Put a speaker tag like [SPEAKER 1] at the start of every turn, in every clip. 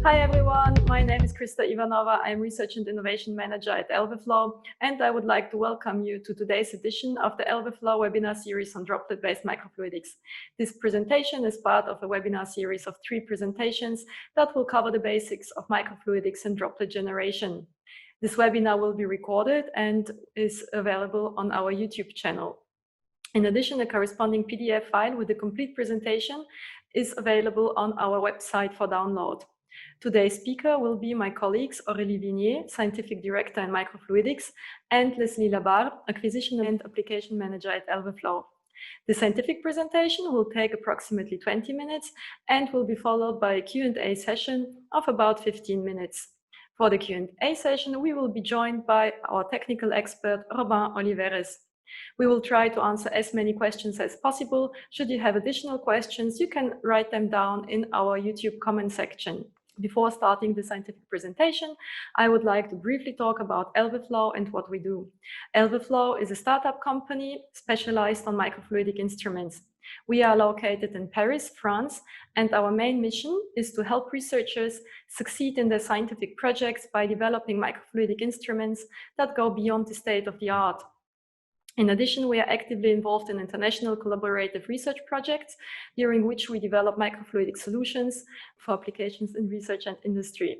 [SPEAKER 1] Hi everyone, my name is Krista Ivanova. I'm Research and Innovation Manager at ELVEflow, and I would like to welcome you to today's edition of the ELVEflow webinar series on droplet-based microfluidics. This presentation is part of a webinar series of 3 presentations that will cover the basics of microfluidics and droplet generation. This webinar will be recorded and is available on our YouTube channel. In addition, a corresponding PDF file with the complete presentation is available on our website for download. Today's speaker will be my colleagues Aurélie Vignier, Scientific Director in Microfluidics, and Leslie Labarre, Acquisition and Application Manager at ELVEflow. The scientific presentation will take approximately 20 minutes and will be followed by a Q&A session of about 15 minutes. For the Q&A session, we will be joined by our technical expert, Robin Oliveres. We will try to answer as many questions as possible. Should you have additional questions, you can write them down in our YouTube comment section. Before starting the scientific presentation, I would like to briefly talk about ELVEflow and what we do. ELVEflow is a startup company specialized on microfluidic instruments. We are located in Paris, France, and our main mission is to help researchers succeed in their scientific projects by developing microfluidic instruments that go beyond the state of the art. In addition, we are actively involved in international collaborative research projects, during which we develop microfluidic solutions for applications in research and industry.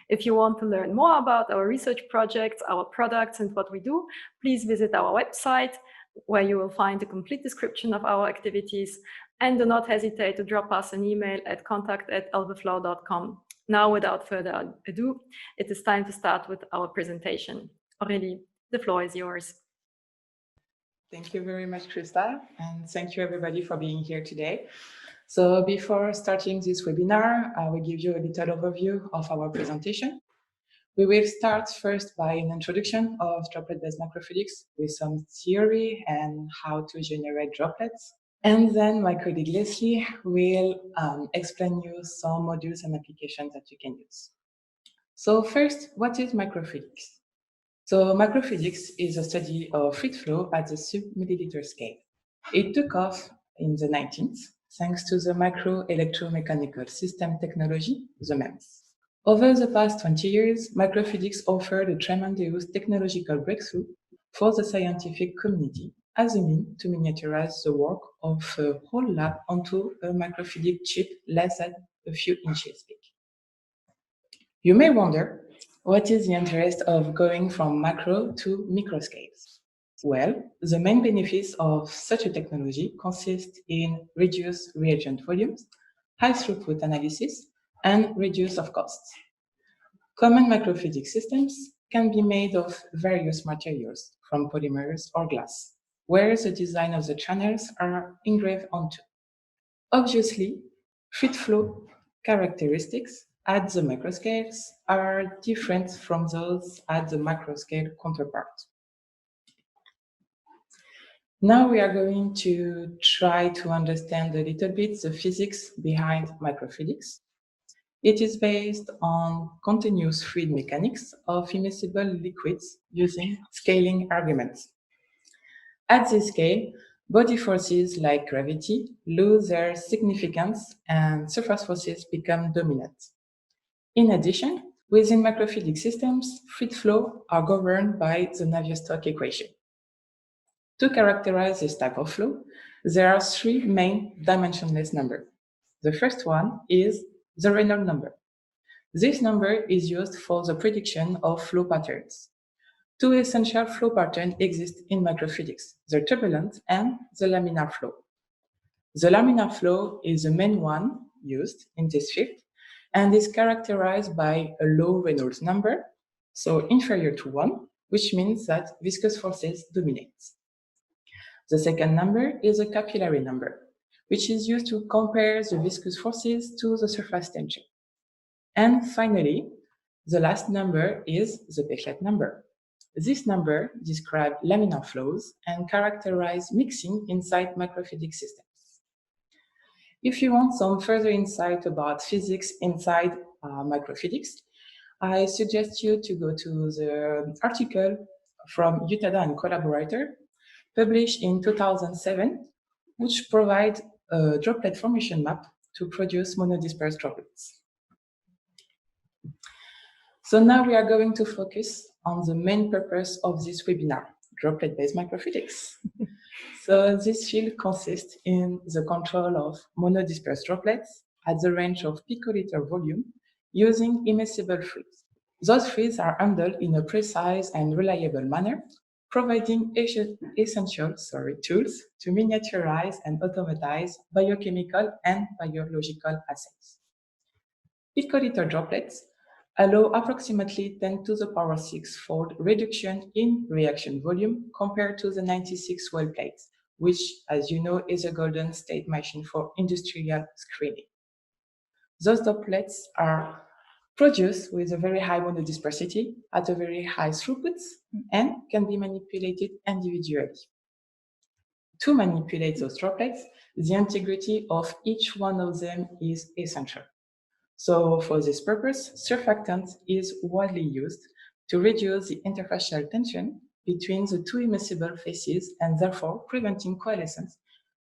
[SPEAKER 1] If you want to learn more about our research projects, our products, and what we do, please visit our website, where you will find a complete description of our activities, and do not hesitate to drop us an email at contact@elveflow.com. Now, without further ado, it is time to start with our presentation. Aurélie, the floor is yours.
[SPEAKER 2] Thank you very much, Krista, and thank you everybody for being here today. So before starting this webinar, I will give you a little overview of our presentation. We will start first by an introduction of droplet-based microfluidics with some theory and how to generate droplets. And then my colleague Leslie will explain you some modules and applications that you can use. So first, what is microfluidics? So microfluidics is a study of fluid flow at the sub-milliliter scale. It took off in the 19th thanks to the micro-electromechanical system technology, the MEMS. Over the past 20 years, microfluidics offered a tremendous technological breakthrough for the scientific community as a means to miniaturize the work of a whole lab onto a microfluidic chip less than a few inches big. You may wonder, what is the interest of going from macro to micro scales? Well, the main benefits of such a technology consist in reduced reagent volumes, high throughput analysis, and reduce of costs. Common microfluidic systems can be made of various materials, from polymers or glass, where the design of the channels are engraved onto. Obviously, fluid flow characteristics at the microscales are different from those at the macroscale counterpart. Now we are going to try to understand a little bit the physics behind microfluidics. It is based on continuous fluid mechanics of immiscible liquids using scaling arguments. At this scale, body forces like gravity lose their significance and surface forces become dominant. In addition, within microfluidic systems, fluid flow are governed by the Navier-Stokes equation. To characterize this type of flow, there are 3 main dimensionless numbers. The first one is the Reynolds number. This number is used for the prediction of flow patterns. 2 essential flow patterns exist in microfluidics, the turbulent and the laminar flow. The laminar flow is the main one used in this field and is characterized by a low Reynolds number, so inferior to 1, which means that viscous forces dominate. The second number is a capillary number, which is used to compare the viscous forces to the surface tension. And finally, the last number is the Becquerel number. This number describes laminar flows and characterizes mixing inside microfluidic systems. If you want some further insight about physics inside microfluidics, I suggest you to go to the article from Utada and collaborator, published in 2007, which provides a droplet formation map to produce monodispersed droplets. So now we are going to focus on the main purpose of this webinar, droplet-based microfluidics. So this field consists in the control of monodispersed droplets at the range of picoliter volume using immiscible fluids. Those fluids are handled in a precise and reliable manner, providing essential tools to miniaturize and automatize biochemical and biological assays. Picoliter droplets allow approximately 10 to the power 6-fold reduction in reaction volume compared to the 96 well plates, which, as you know, is a golden state machine for industrial screening. Those droplets are produced with a very high monodispersity at a very high throughput and can be manipulated individually. To manipulate those droplets, the integrity of each one of them is essential. So for this purpose, surfactant is widely used to reduce the interfacial tension between the two immiscible phases and therefore preventing coalescence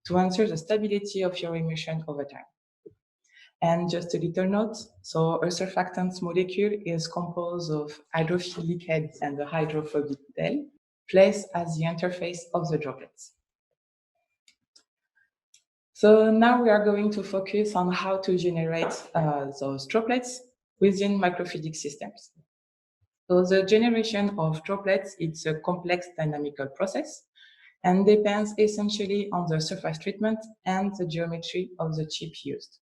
[SPEAKER 2] to ensure the stability of your emulsion over time. And just a little note, so a surfactant molecule is composed of hydrophilic head and a hydrophobic tail placed at the interface of the droplets. So now we are going to focus on how to generate those droplets within microfluidic systems. So the generation of droplets is a complex dynamical process and depends essentially on the surface treatment and the geometry of the chip used.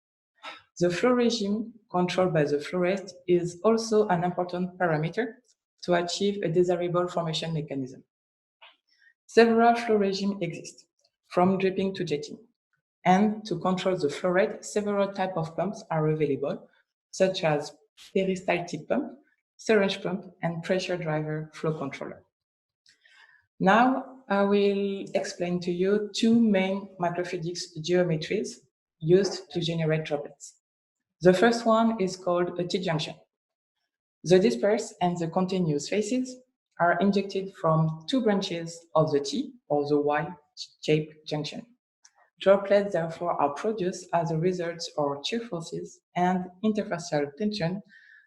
[SPEAKER 2] The flow regime controlled by the flow rate is also an important parameter to achieve a desirable formation mechanism. Several flow regimes exist, from dripping to jetting. And to control the flow rate, several types of pumps are available, such as peristaltic pump, syringe pump, and pressure driver flow controller. Now, I will explain to you two main microfluidics geometries used to generate droplets. The first one is called a T-junction. The dispersed and the continuous phases are injected from two branches of the T or the Y-shaped junction. Droplets, therefore, are produced as a result of shear forces and interfacial tension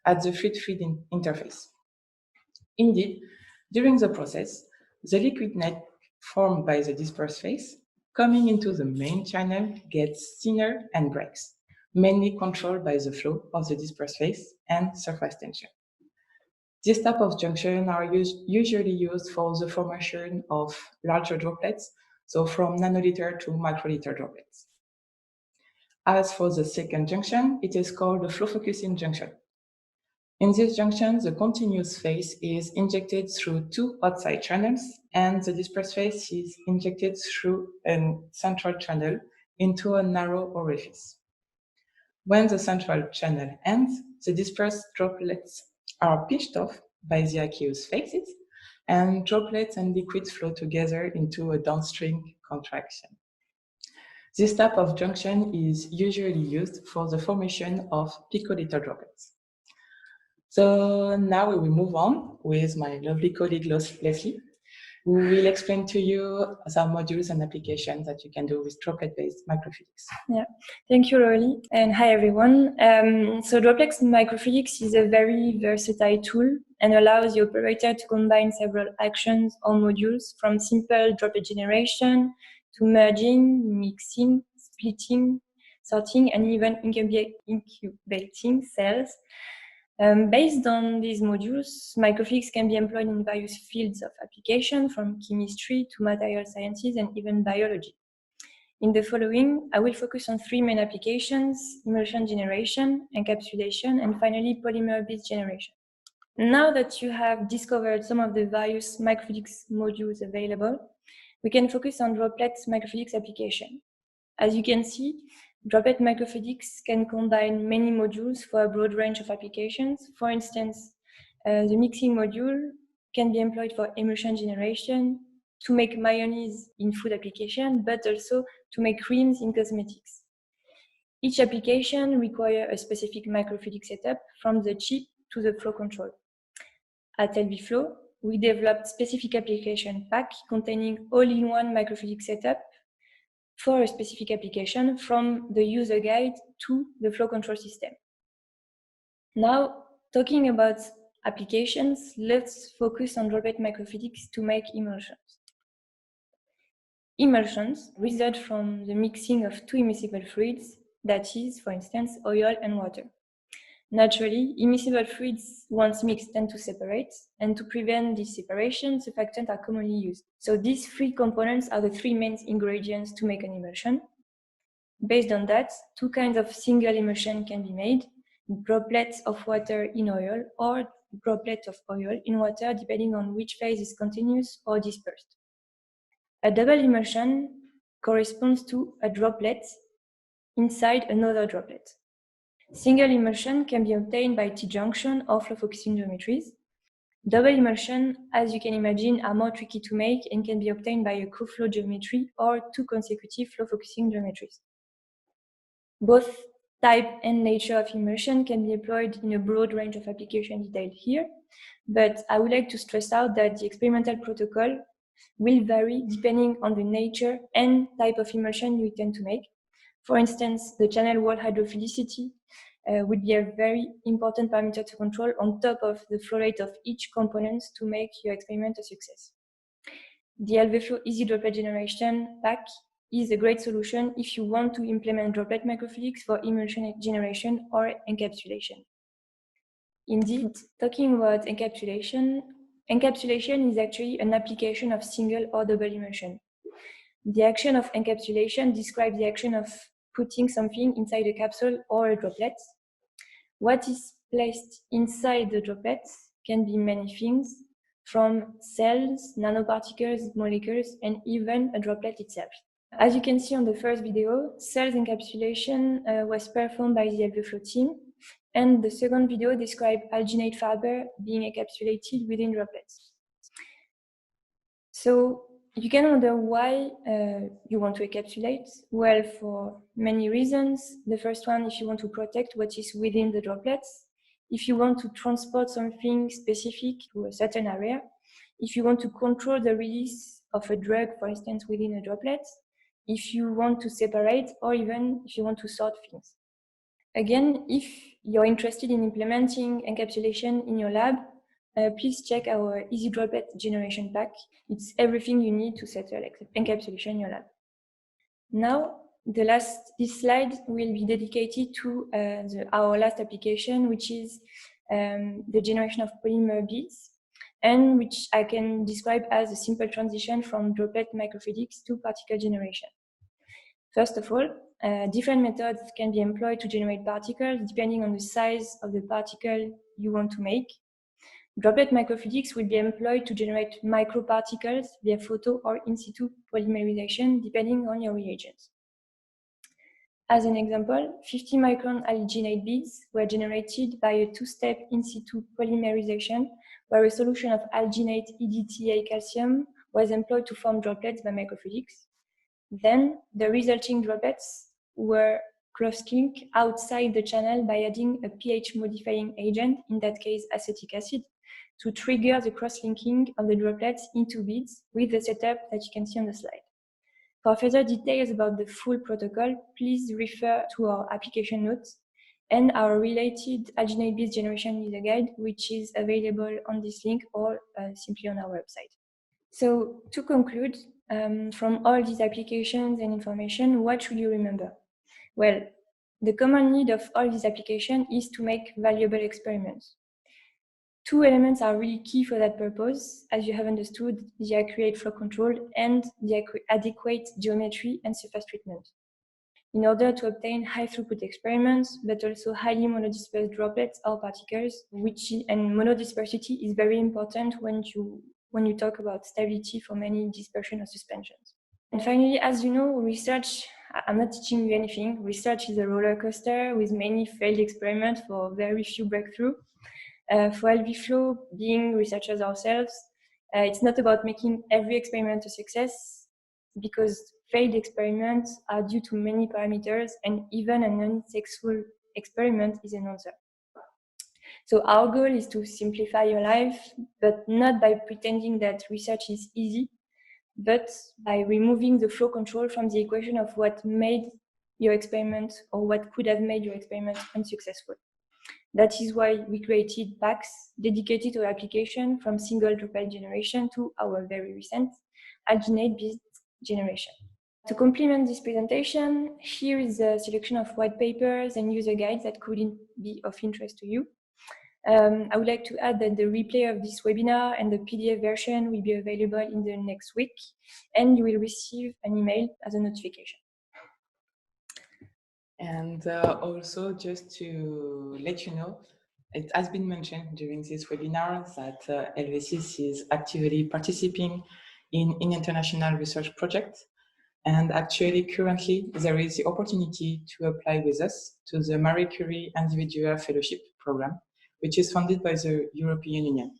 [SPEAKER 2] at the fluid-feed interface. Indeed, during the process, the liquid net formed by the dispersed phase coming into the main channel gets thinner and breaks, mainly controlled by the flow of the dispersed phase and surface tension. This type of junction are usually used for the formation of larger droplets, so from nanoliter to microliter droplets. As for the second junction, it is called the flow focusing junction. In this junction, the continuous phase is injected through two outside channels, and the dispersed phase is injected through a central channel into a narrow orifice. When the central channel ends, the dispersed droplets are pinched off by the aqueous phases, and droplets and liquids flow together into a downstream contraction. This type of junction is usually used for the formation of picoliter droplets. So now we will move on with my lovely colleague Leslie, who will explain to you some modules and applications that you can do with droplet-based microfluidics.
[SPEAKER 3] Yeah, thank you, Rolly, and hi everyone. So droplet microfluidics is a very versatile tool and allows the operator to combine several actions or modules from simple droplet generation to merging, mixing, splitting, sorting, and even incubating cells. Based on these modules, microfluidics can be employed in various fields of application, from chemistry to material sciences and even biology. In the following, I will focus on three main applications: emulsion generation, encapsulation, and finally polymer beads generation. Now that you have discovered some of the various microfluidics modules available, we can focus on droplet microfluidics application. As you can see, droplet microfluidics can combine many modules for a broad range of applications. For instance, the mixing module can be employed for emulsion generation, to make mayonnaise in food application, but also to make creams in cosmetics. Each application requires a specific microfluidic setup, from the chip to the flow control. At LVFlow, we developed specific application pack containing all-in-one microfluidic setup for a specific application, from the user guide to the flow control system. Now, talking about applications, let's focus on droplet microfluidics to make emulsions. Emulsions result from the mixing of two immiscible fluids, that is, for instance, oil and water. Naturally, immiscible fluids, once mixed, tend to separate, and to prevent this separation, surfactants are commonly used. So these three components are the three main ingredients to make an emulsion. Based on that, two kinds of single emulsion can be made: droplets of water in oil or droplets of oil in water, depending on which phase is continuous or dispersed. A double emulsion corresponds to a droplet inside another droplet. Single emulsion can be obtained by T-junction or flow-focusing geometries. Double emulsion, as you can imagine, are more tricky to make and can be obtained by a co-flow geometry or two consecutive flow-focusing geometries. Both type and nature of emulsion can be employed in a broad range of applications detailed here, but I would like to stress out that the experimental protocol will vary depending on the nature and type of emulsion you intend to make. For instance, the channel wall hydrophilicity would be a very important parameter to control on top of the flow rate of each component to make your experiment a success. The LVFlow Easy Droplet Generation Pack is a great solution if you want to implement droplet microfluidics for emulsion generation or encapsulation. Indeed, talking about encapsulation is actually an application of single or double emulsion. The action of encapsulation describes the action of putting something inside a capsule or a droplet. What is placed inside the droplets can be many things, from cells, nanoparticles, molecules, and even a droplet itself. As you can see on the first video, cells encapsulation was performed by the LVFlow team, and the second video described alginate fiber being encapsulated within droplets. So you can wonder why you want to encapsulate. Well, for many reasons. The first one, if you want to protect what is within the droplets, if you want to transport something specific to a certain area, if you want to control the release of a drug, for instance, within a droplet, if you want to separate, or even if you want to sort things. Again, if you're interested in implementing encapsulation in your lab, please check our Easy Droplet Generation Pack. It's everything you need to set encapsulation in your lab. Now, this slide will be dedicated to our last application, which is the generation of polymer beads, and which I can describe as a simple transition from droplet microfluidics to particle generation. First of all, different methods can be employed to generate particles depending on the size of the particle you want to make. Droplet microfluidics will be employed to generate microparticles via photo or in situ polymerization depending on your reagents. As an example, 50 micron alginate beads were generated by a two-step in situ polymerization where a solution of alginate EDTA calcium was employed to form droplets by microfluidics. Then the resulting droplets were cross-linked outside the channel by adding a pH modifying agent, in that case acetic acid, to trigger the cross-linking of the droplets into beads with the setup that you can see on the slide. For further details about the full protocol, please refer to our application notes and our related alginate beads generation user guide, which is available on this link or simply on our website. So to conclude, from all these applications and information, what should you remember? Well, the common need of all these applications is to make valuable experiments. Two elements are really key for that purpose, as you have understood, the accurate flow control and the adequate geometry and surface treatment. In order to obtain high throughput experiments, but also highly monodispersed droplets or particles, and monodispersity is very important when you talk about stability for many dispersion or suspensions. And finally, as you know, research, I'm not teaching you anything. Research is a roller coaster with many failed experiments for very few breakthroughs. For LVFlow, being researchers ourselves, it's not about making every experiment a success, because failed experiments are due to many parameters, and even an unsuccessful experiment is an answer. So our goal is to simplify your life, but not by pretending that research is easy, but by removing the flow control from the equation of what made your experiment or what could have made your experiment unsuccessful. That is why we created packs dedicated to application from single droplet generation to our very recent alginate-based generation. To complement this presentation, here is a selection of white papers and user guides that could be of interest to you. I would like to add that the replay of this webinar and the PDF version will be available in the next week, and you will receive an email as a notification.
[SPEAKER 2] And also, just to let you know, it has been mentioned during this webinar that Helvesis is actively participating in an international research project. And actually, currently, there is the opportunity to apply with us to the Marie Curie Individual Fellowship Program, which is funded by the European Union.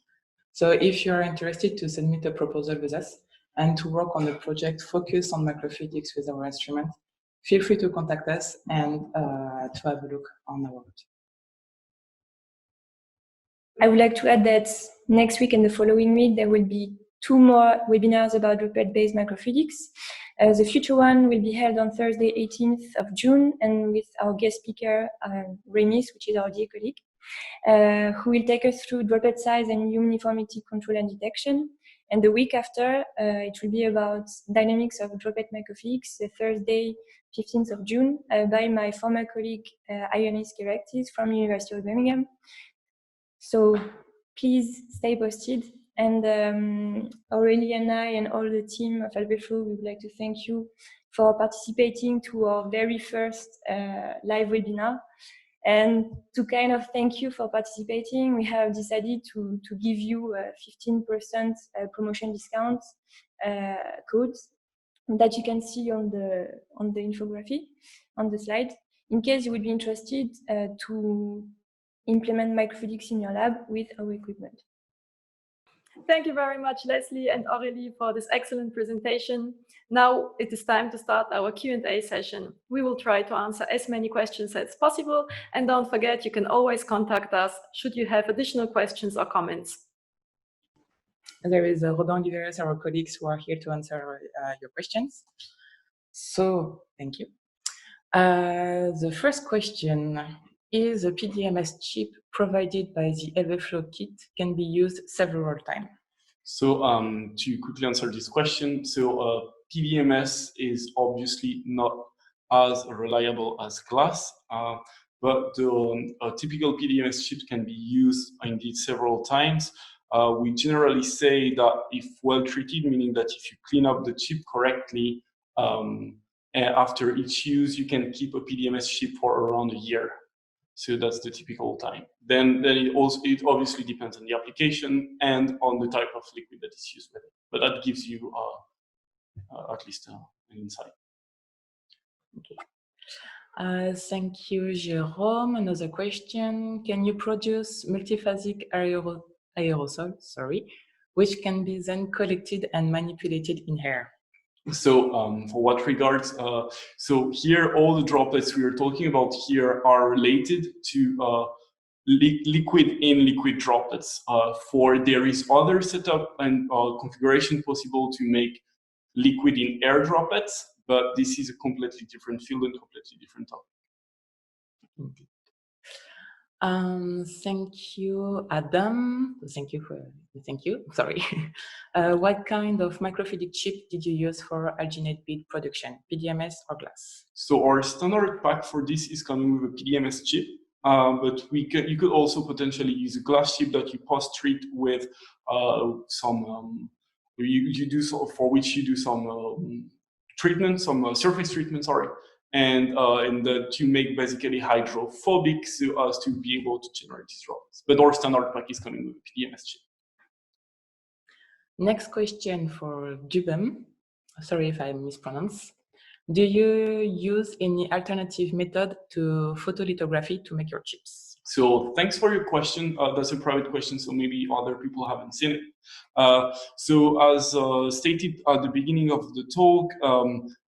[SPEAKER 2] So if you are interested to submit a proposal with us and to work on a project focused on microfluidics with our instrument, feel free to contact us and to have a look on our website.
[SPEAKER 3] I would like to add that next week and the following week, there will be 2 more webinars about droplet-based microfluidics. The future one will be held on Thursday, 18th of June, and with our guest speaker, Remis, which is our dear colleague, who will take us through droplet size and uniformity control and detection. And the week after, it will be about dynamics of droplet microfluidics, Thursday, 15th of June, by my former colleague, Ioannis Keraktis from University of Birmingham. So please stay posted. And Aurélie and I and all the team of Albeflow, we would like to thank you for participating to our very first live webinar. And to kind of thank you for participating, we have decided to give you a 15% promotion discount code that you can see on the infography on the slide, in case you would be interested to implement microfluidics in your lab with our equipment.
[SPEAKER 1] Thank you very much, Leslie and Aurélie, for this excellent presentation. Now it is time to start our Q&A session. We will try to answer as many questions as possible, and don't forget, you can always contact us should you have additional questions or comments.
[SPEAKER 2] There is Rodin Oliveres, our colleagues who are here to answer your questions. So, thank you. The first question is a PDMS chip provided by the Everflow kit can be used several times?
[SPEAKER 4] So to quickly answer this question, so PDMS is obviously not as reliable as glass, but the typical PDMS chip can be used indeed several times. We generally say that if well treated, meaning that if you clean up the chip correctly, after each use, you can keep a PDMS chip for around a year. So that's the typical time. Then it obviously depends on the application and on the type of liquid that is used with it. But that gives you at least an insight.
[SPEAKER 2] Okay. Thank you, Jérôme. Another question: can you produce multiphasic aerosol, which can be then collected and manipulated in air?
[SPEAKER 4] So for what regards, so here all the droplets we are talking about here are related to liquid in liquid droplets. There is other setup and configuration possible to make liquid in air droplets, but this is a completely different field and completely different topic.
[SPEAKER 2] Thank you, Adam. Thank you. Sorry. What kind of microfluidic chip did you use for alginate bead production, PDMS or glass?
[SPEAKER 4] So our standard pack for this is coming with a PDMS chip, but you could also potentially use a glass chip that you post-treat with some for which you do some treatment, some surface treatment, and that you make basically hydrophobic so as to be able to generate these droplets. But our standard pack is coming with a PDMS chip.
[SPEAKER 2] Next question for Dubem. Sorry if I mispronounce. Do you use any alternative method to photolithography to make your chips?
[SPEAKER 4] So thanks for your question. That's a private question, so maybe other people haven't seen it. So as stated at the beginning of the talk,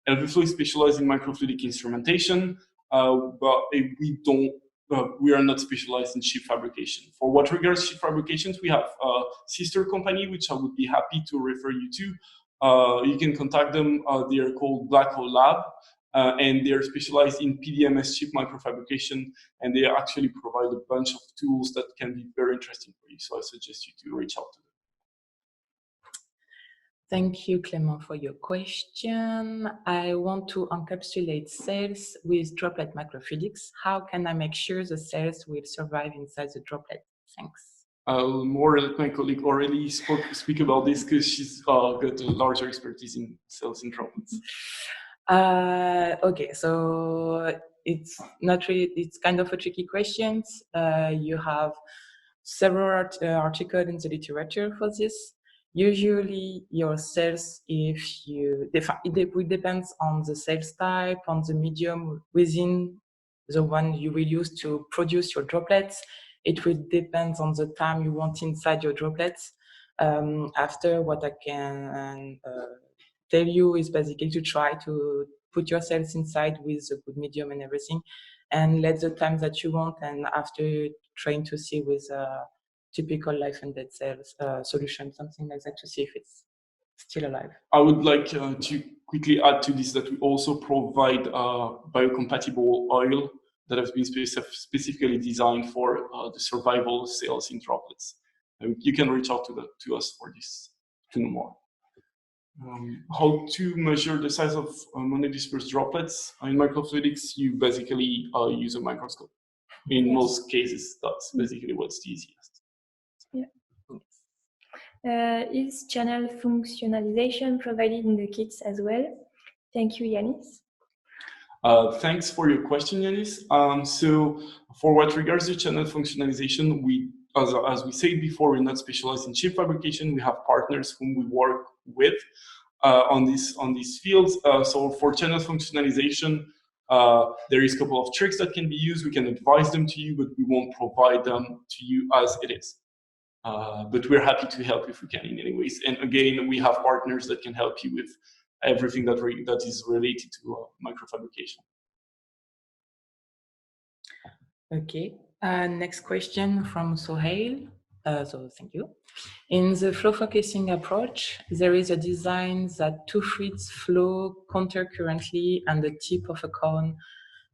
[SPEAKER 4] Helveflow is specialized in microfluidic instrumentation, but we are not specialized in chip fabrication. For what regards chip fabrications, we have a sister company, which I would be happy to refer you to. You can contact them. They are called Black Hole Lab. and they're specialized in PDMS chip microfabrication, and they actually provide a bunch of tools that can be very interesting for you. So I suggest you to reach out to them.
[SPEAKER 2] Thank you, Clément, for your question. I want to encapsulate cells with droplet microfluidics. How can I make sure the cells will survive inside the droplet? Thanks.
[SPEAKER 4] I'll more let my colleague Aurélie speak about this because she's got a larger expertise in cells and droplets.
[SPEAKER 2] Okay, so it's not really, it's kind of a tricky question. You have several articles in the literature for this. Usually your cells, if you, it depends on the cells type, on the medium within the one you will use to produce your droplets. It will depend on the time you want inside your droplets. After, what I can tell you is basically to try to put your cells inside with a good medium and everything, and let the time that you want, and after trying to see with typical life and dead cells solution, something like that, to see if it's still alive. I
[SPEAKER 4] would like to quickly add to this that we also provide biocompatible oil that has been specifically designed for the survival cells in droplets. And you can reach out to us for this to know more. How to measure the size of monodispersed droplets? In microfluidics, you basically use a microscope. In most cases, that's basically what's the easiest.
[SPEAKER 3] Yeah. Is channel functionalization provided in the kits as well? Thank you, Yanis.
[SPEAKER 4] Thanks for your question, Yanis. So for what regards to channel functionalization, as we said before, we're not specialized in chip fabrication. We have partners whom we work with on these fields. So for channel functionalization, there is a couple of tricks that can be used. We can advise them to you, but we won't provide them to you as it is. But we're happy to help if we can in any ways. And again, we have partners that can help you with everything that is related to microfabrication.
[SPEAKER 2] Okay, next question from Sohail. So thank you. In the flow focusing approach, there is a design that two fluids flow countercurrently, and the tip of a cone,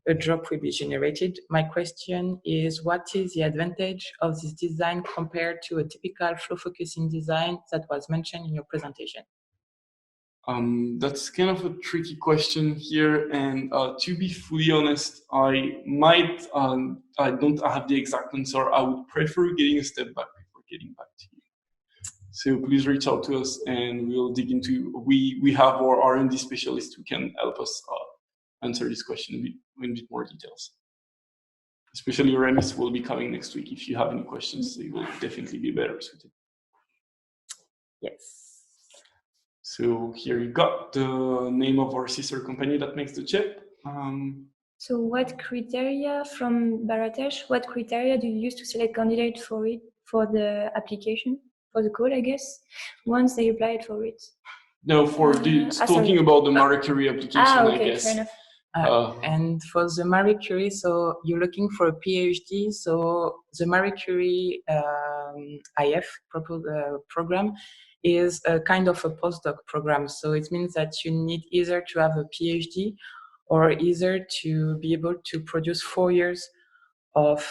[SPEAKER 2] a drop will be generated. My question is, what is the advantage of this design compared to a typical flow focusing design that was mentioned in your presentation?
[SPEAKER 4] That's kind of a tricky question here, and to be fully honest, I don't have the exact answer. I would prefer getting a step back before getting back to you. So please reach out to us, and we'll dig into. We have our R&D specialist who can help us answer this question in a bit more details. Especially Remis will be coming next week. If you have any questions, they will definitely be better suited.
[SPEAKER 2] Yes.
[SPEAKER 4] So here you got the name of our sister company that makes the chip.
[SPEAKER 3] So what criteria from Baratesh, what criteria do you use to select candidates for the application, for the code, I guess, once they applied for it?
[SPEAKER 4] No, talking about the Marie Curie application,
[SPEAKER 3] okay,
[SPEAKER 4] I guess.
[SPEAKER 3] Fair enough.
[SPEAKER 2] And for the Marie Curie, so you're looking for a PhD. So the Marie Curie IF program is a kind of a postdoc program. So it means that you need either to have a PhD or either to be able to produce 4 years of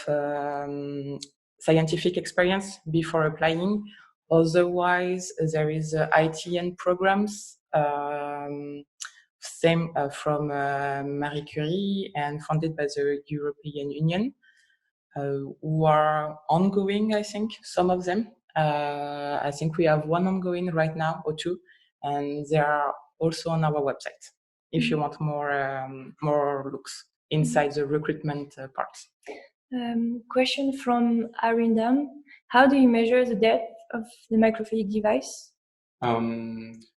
[SPEAKER 2] scientific experience before applying. Otherwise, there is ITN programs, same from Marie Curie and funded by the European Union, who are ongoing, I think, some of them. I think we have one ongoing right now or two, and they are also on our website if you want more looks inside the recruitment parts.
[SPEAKER 3] Question from Arindam. How do you measure the depth of the microfluidic device?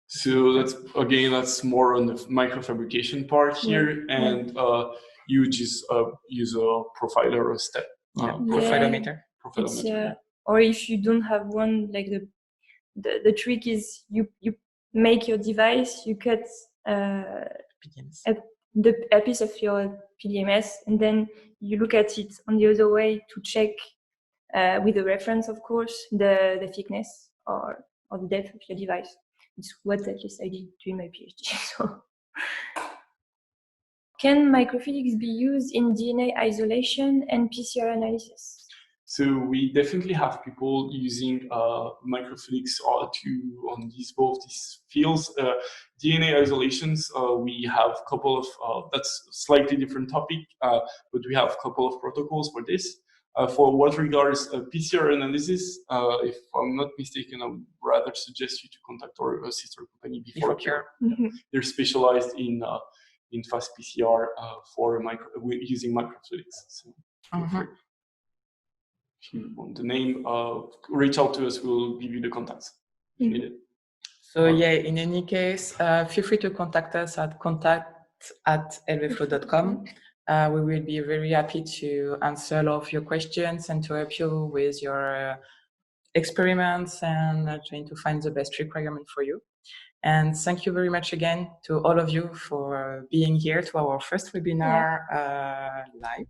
[SPEAKER 4] So that's more on the microfabrication part here, and you just use a profiler or step.
[SPEAKER 2] Profilometer.
[SPEAKER 3] Or if you don't have one, like the trick is you make your device, you cut a piece of your PDMS, and then you look at it on the other way to check with the reference, of course, the thickness or the depth of your device. It's what at least I did during my PhD. So Can microfluidics be used in DNA isolation and PCR analysis?
[SPEAKER 4] So we definitely have people using microfluidics on both these fields. DNA isolations, we have a couple of, that's a slightly different topic, but we have a couple of protocols for this. For what regards PCR analysis, if I'm not mistaken, I would rather suggest you to contact our sister company Before Cure. They're specialized in fast PCR for using microfluidics. So feel free. If you want the name, reach out to us. We'll give you the contacts if needed.
[SPEAKER 2] So yeah, in any case, feel free to contact us at contact@lvflow.com. We will be very happy to answer all of your questions and to help you with your experiments and trying to find the best requirement for you. And thank you very much again to all of you for being here to our first webinar live.